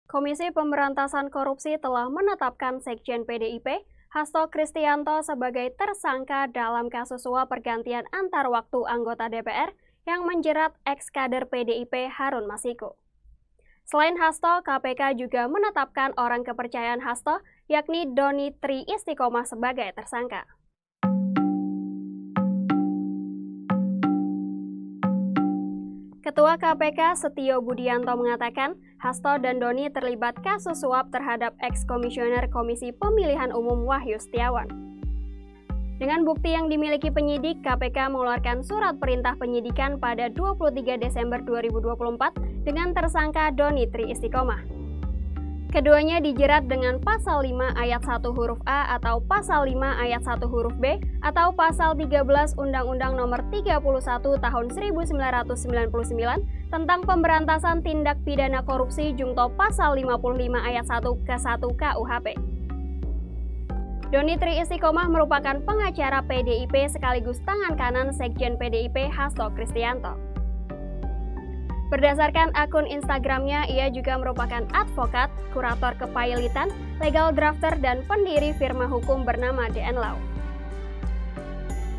Komisi Pemberantasan Korupsi telah menetapkan Sekjen PDIP, Hasto Kristianto sebagai tersangka dalam kasus suap pergantian antar waktu anggota DPR yang menjerat ex-kader PDIP Harun Masiku. Selain Hasto, KPK juga menetapkan orang kepercayaan Hasto, yakni Doni Tri Istiqomah sebagai tersangka. Ketua KPK Setio Budianto mengatakan Hasto dan Doni terlibat kasus suap terhadap ex-komisioner Komisi Pemilihan Umum Wahyu Setiawan. Dengan bukti yang dimiliki penyidik, KPK mengeluarkan surat perintah penyidikan pada 23 Desember 2024 dengan tersangka Doni Tri Istiqomah. Keduanya dijerat dengan Pasal 5 Ayat 1 huruf A atau Pasal 5 Ayat 1 huruf B atau Pasal 13 Undang-Undang Nomor 31 Tahun 1999 tentang Pemberantasan Tindak Pidana Korupsi Jungto Pasal 55 Ayat 1 ke 1 KUHP. Doni Tri Istiqomah merupakan pengacara PDIP sekaligus tangan kanan Sekjen PDIP Hasto Kristianto. Berdasarkan akun Instagramnya, ia juga merupakan advokat, kurator kepailitan, legal drafter, dan pendiri firma hukum bernama DN Law.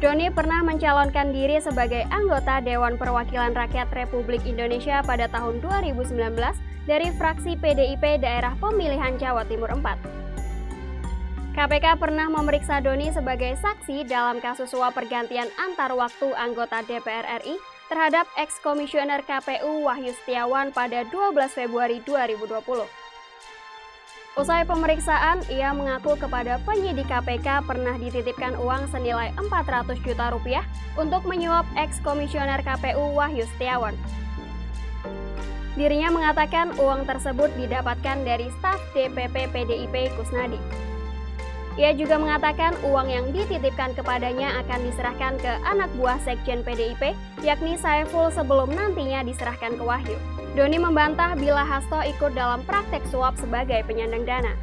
Doni pernah mencalonkan diri sebagai anggota Dewan Perwakilan Rakyat Republik Indonesia pada tahun 2019 dari fraksi PDIP daerah pemilihan Jawa Timur 4. KPK pernah memeriksa Doni sebagai saksi dalam kasus suap pergantian antar waktu anggota DPR RI terhadap ex-komisioner KPU Wahyu Setiawan pada 12 Februari 2020. Usai pemeriksaan, ia mengaku kepada penyidik KPK pernah dititipkan uang senilai 400 juta rupiah untuk menyuap ex-komisioner KPU Wahyu Setiawan. Dirinya mengatakan uang tersebut didapatkan dari staf DPP PDIP Kusnadi. Ia juga mengatakan uang yang dititipkan kepadanya akan diserahkan ke anak buah Sekjen PDIP, yakni Saiful sebelum nantinya diserahkan ke Wahyu. Doni membantah bila Hasto ikut dalam praktek suap sebagai penyandang dana.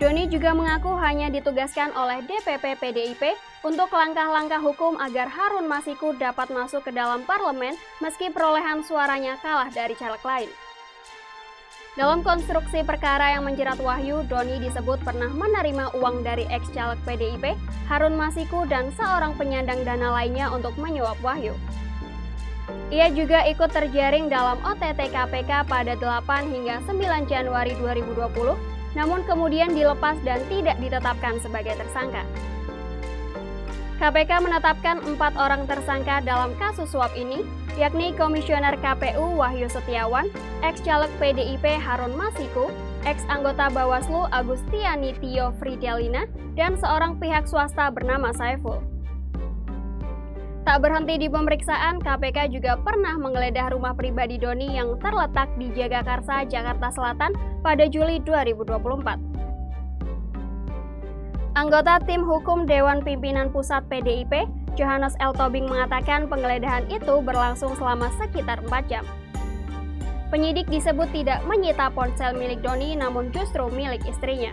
Doni juga mengaku hanya ditugaskan oleh DPP PDIP untuk langkah-langkah hukum agar Harun Masiku dapat masuk ke dalam parlemen meski perolehan suaranya kalah dari caleg lain. Dalam konstruksi perkara yang menjerat Wahyu, Doni disebut pernah menerima uang dari ex-caleg PDIP, Harun Masiku, dan seorang penyandang dana lainnya untuk menyuap Wahyu. Ia juga ikut terjaring dalam OTT KPK pada 8 hingga 9 Januari 2020, namun kemudian dilepas dan tidak ditetapkan sebagai tersangka. KPK menetapkan 4 orang tersangka dalam kasus suap ini, yakni Komisioner KPU Wahyu Setiawan, ex-caleg PDIP Harun Masiku, ex-anggota Bawaslu Agustiani Tio Fridelina, dan seorang pihak swasta bernama Saiful. Tak berhenti di pemeriksaan, KPK juga pernah menggeledah rumah pribadi Doni yang terletak di Jagakarsa, Jakarta Selatan pada Juli 2024. Anggota Tim Hukum Dewan Pimpinan Pusat PDIP, Johannes L. Tobing mengatakan penggeledahan itu berlangsung selama sekitar 4 jam. Penyidik disebut tidak menyita ponsel milik Doni namun justru milik istrinya.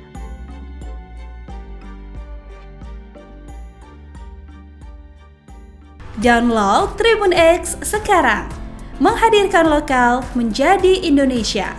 Download Tribun X sekarang, menghadirkan lokal menjadi Indonesia.